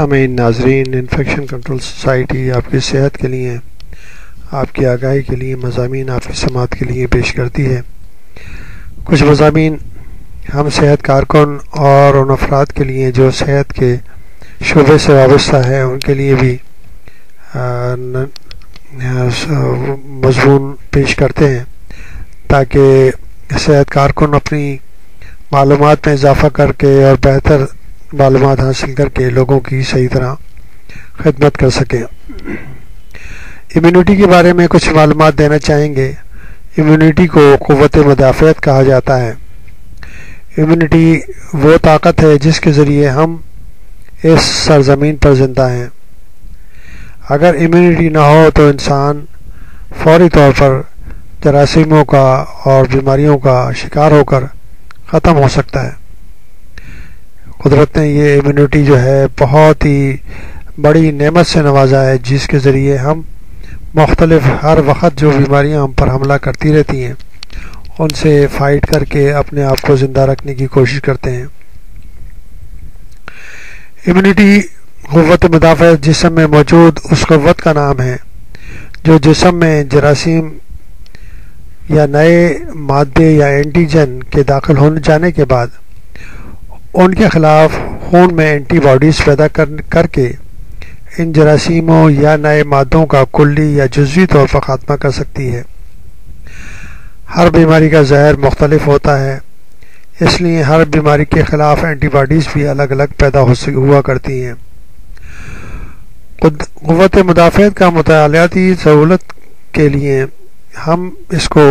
سامعین ناظرین، infection control society آپ کی صحت کے لیے، آپ کی آگاہی کے لیے مضامین آپ کی سماعت کے لیے پیش کرتی ہے۔ کچھ مضامین ہم صحت کارکن اور ان افراد کے لیے جو صحت کے شعبے سے وابستہ ہے ان کے لیے بھی مضمون پیش کرتے ہیں تاکہ صحت کارکن اپنی معلومات میں اضافہ کر کے اور بہتر معلومات حاصل کر کے لوگوں کی صحیح طرح خدمت کر سکیں۔ امیونٹی کے بارے میں کچھ معلومات دینا چاہیں گے۔ امیونٹی کو قوت مدافعت کہا جاتا ہے۔ امیونٹی وہ طاقت ہے جس کے ذریعے ہم اس سرزمین پر زندہ ہیں۔ اگر امیونٹی نہ ہو تو انسان فوری طور پر جراثیموں کا اور بیماریوں کا شکار ہو کر ختم ہو سکتا ہے۔ قدرت نے یہ امیونٹی جو ہے بہت ہی بڑی نعمت سے نوازا ہے، جس کے ذریعے ہم مختلف ہر وقت جو بیماریاں ہم پر حملہ کرتی رہتی ہیں ان سے فائٹ کر کے اپنے آپ کو زندہ رکھنے کی کوشش کرتے ہیں۔ امیونٹی قوت مدافعت جسم میں موجود اس قوت کا نام ہے جو جسم میں جراثیم یا نئے مادے یا اینٹیجن کے داخل ہونے جانے کے بعد ان کے خلاف خون میں اینٹی باڈیز پیدا کر کے ان جراثیموں یا نئے مادوں کا کلی یا جزوی طور پر خاتمہ کر سکتی ہے۔ ہر بیماری کا زہر مختلف ہوتا ہے، اس لیے ہر بیماری کے خلاف اینٹی باڈیز بھی الگ الگ پیدا ہوا کرتی ہیں۔ قوت مدافعت کا مطالعاتی سہولت کے لیے ہم اس کو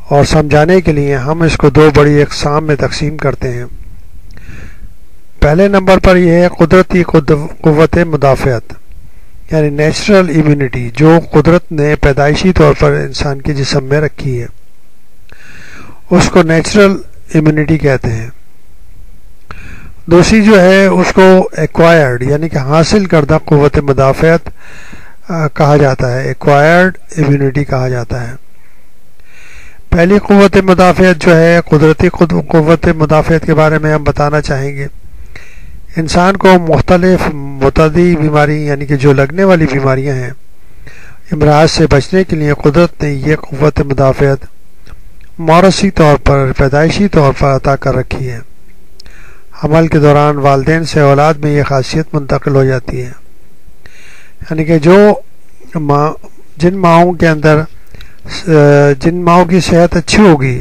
اور سمجھانے کے لیے ہم اس کو دو بڑی اقسام میں تقسیم کرتے ہیں۔ پہلے نمبر پر یہ ہے قدرتی قوت مدافعت، یعنی نیچرل امیونٹی، جو قدرت نے پیدائشی طور پر انسان کے جسم میں رکھی ہے، اس کو نیچرل امیونٹی کہتے ہیں۔ دوسری جو ہے اس کو ایکوائرڈ یعنی کہ حاصل کردہ قوت مدافعت کہا جاتا ہے، ایکوائرڈ امیونٹی کہا جاتا ہے۔ پہلی قوت مدافعت جو ہے قدرتی قوت مدافعت کے بارے میں ہم بتانا چاہیں گے۔ انسان کو مختلف متعدی بیماری یعنی کہ جو لگنے والی بیماریاں ہیں، امراض سے بچنے کے لیے قدرت نے یہ قوت مدافعت موروثی طور پر پیدائشی طور پر عطا کر رکھی ہے۔ حمل کے دوران والدین سے اولاد میں یہ خاصیت منتقل ہو جاتی ہے، یعنی کہ جن ماؤں کے اندر جن ماؤں کی صحت اچھی ہوگی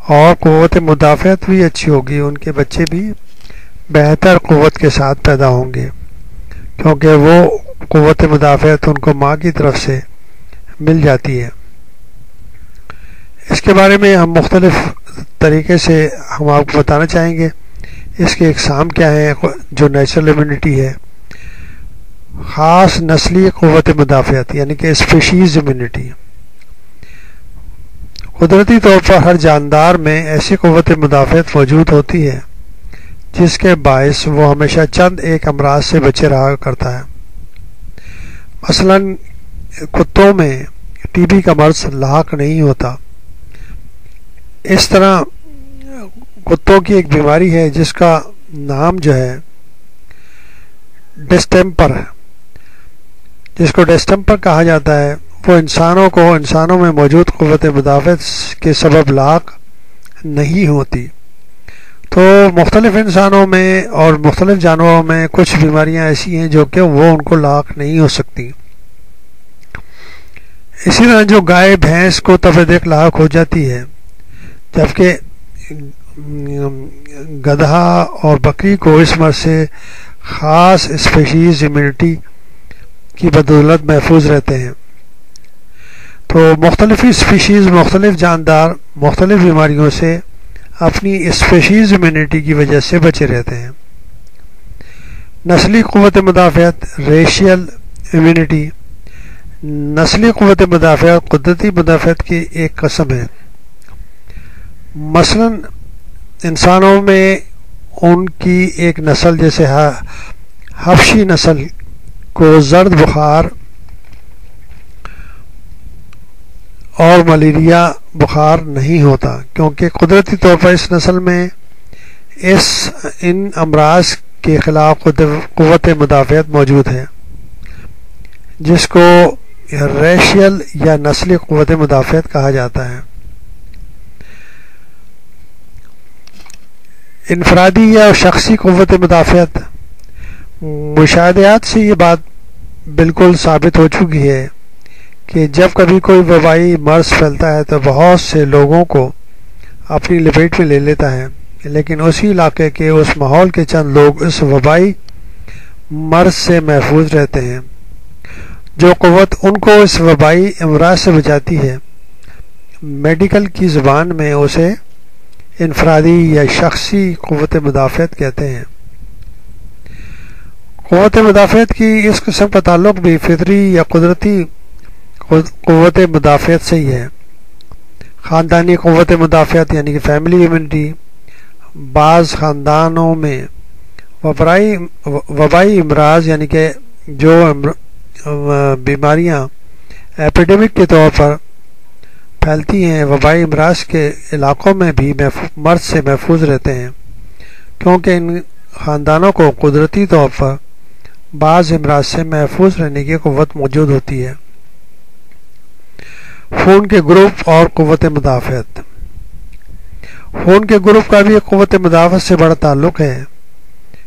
اور قوت مدافعت بھی اچھی ہوگی ان کے بچے بھی بہتر قوت کے ساتھ پیدا ہوں گے، کیونکہ وہ قوت مدافعت ان کو ماں کی طرف سے مل جاتی ہے۔ اس کے بارے میں ہم مختلف طریقے سے ہم آپ کو بتانا چاہیں گے۔ اس کے اقسام کیا ہیں جو نیچرل امیونٹی ہے؟ خاص نسلی قوت مدافعت یعنی کہ اسپیشیز امیونٹی۔ قدرتی طور پر ہر جاندار میں ایسی قوت مدافعت موجود ہوتی ہے جس کے باعث وہ ہمیشہ چند ایک امراض سے بچے رہا کرتا ہے۔ مثلا کتوں میں ٹی بی کا مرض لاحق نہیں ہوتا۔ اس طرح کتوں کی ایک بیماری ہے جس کا نام جو ہے ڈسٹمپر ہے، جس کو ڈسٹمپر کہا جاتا ہے، وہ انسانوں میں موجود قوت مدافعت کے سبب لاحق نہیں ہوتی۔ تو مختلف انسانوں میں اور مختلف جانوروں میں کچھ بیماریاں ایسی ہیں جو کہ وہ ان کو لاحق نہیں ہو سکتی۔ اسی طرح جو گائے بھینس کو تپ دیکھ لاحق ہو جاتی ہے، جبکہ گدھا اور بکری کو اس مرض سے خاص اسپیشیز امیونٹی کی بدولت محفوظ رہتے ہیں۔ تو مختلف اسپیشیز، مختلف جاندار مختلف بیماریوں سے اپنی اسپیشیز امیونٹی کی وجہ سے بچے رہتے ہیں۔ نسلی قوت مدافعت ریشیل امیونٹی۔ نسلی قوت مدافعت قدرتی مدافعت کی ایک قسم ہے۔ مثلا انسانوں میں ان کی ایک نسل جیسے حبشی نسل کو زرد بخار اور ملیریا بخار نہیں ہوتا، کیونکہ قدرتی طور پر اس نسل میں ان امراض کے خلاف قوت مدافعت موجود ہے، جس کو ریشیل یا نسلی قوت مدافعت کہا جاتا ہے۔ انفرادی یا شخصی قوت مدافعت، مشاہدات سے یہ بات بالکل ثابت ہو چکی ہے کہ جب کبھی کوئی وبائی مرض پھیلتا ہے تو بہت سے لوگوں کو اپنی لپیٹ میں لے لیتا ہے، لیکن اسی علاقے کے اس ماحول کے چند لوگ اس وبائی مرض سے محفوظ رہتے ہیں۔ جو قوت ان کو اس وبائی امراض سے بچاتی ہے، میڈیکل کی زبان میں اسے انفرادی یا شخصی قوت مدافعت کہتے ہیں۔ قوت مدافعت کی اس قسم کا تعلق بھی فطری یا قدرتی قوت مدافعت سے ہی ہے۔ خاندانی قوت مدافعت یعنی کہ فیملی امیونٹی، بعض خاندانوں میں وبائی امراض یعنی کہ جو بیماریاں ایپیڈیمک کے طور پر پھیلتی ہیں، وبائی امراض کے علاقوں میں بھی مرض سے محفوظ رہتے ہیں، کیونکہ ان خاندانوں کو قدرتی طور پر بعض امراض سے محفوظ رہنے کی قوت موجود ہوتی ہے۔ خون کے گروپ اور قوت مدافعت، خون کے گروپ کا بھی قوت مدافعت سے بڑا تعلق ہے،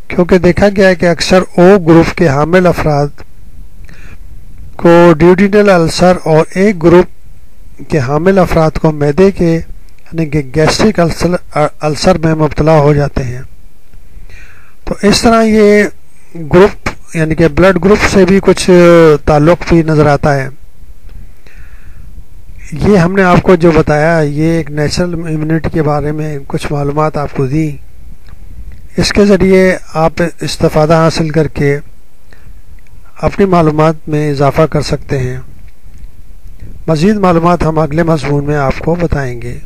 کیونکہ دیکھا گیا ہے کہ اکثر او گروپ کے حامل افراد کو ڈیوڈینل السر اور ایک گروپ کے حامل افراد کو معدے کے یعنی کہ گیسٹرک السر میں مبتلا ہو جاتے ہیں۔ تو اس طرح یہ گروپ یعنی کہ بلڈ گروپ سے بھی کچھ تعلق بھی نظر آتا ہے۔ یہ ہم نے آپ کو جو بتایا، یہ ایک نیچرل امیونٹی کے بارے میں کچھ معلومات آپ کو دی، اس کے ذریعے آپ استفادہ حاصل کر کے اپنی معلومات میں اضافہ کر سکتے ہیں۔ مزید معلومات ہم اگلے مضمون میں آپ کو بتائیں گے۔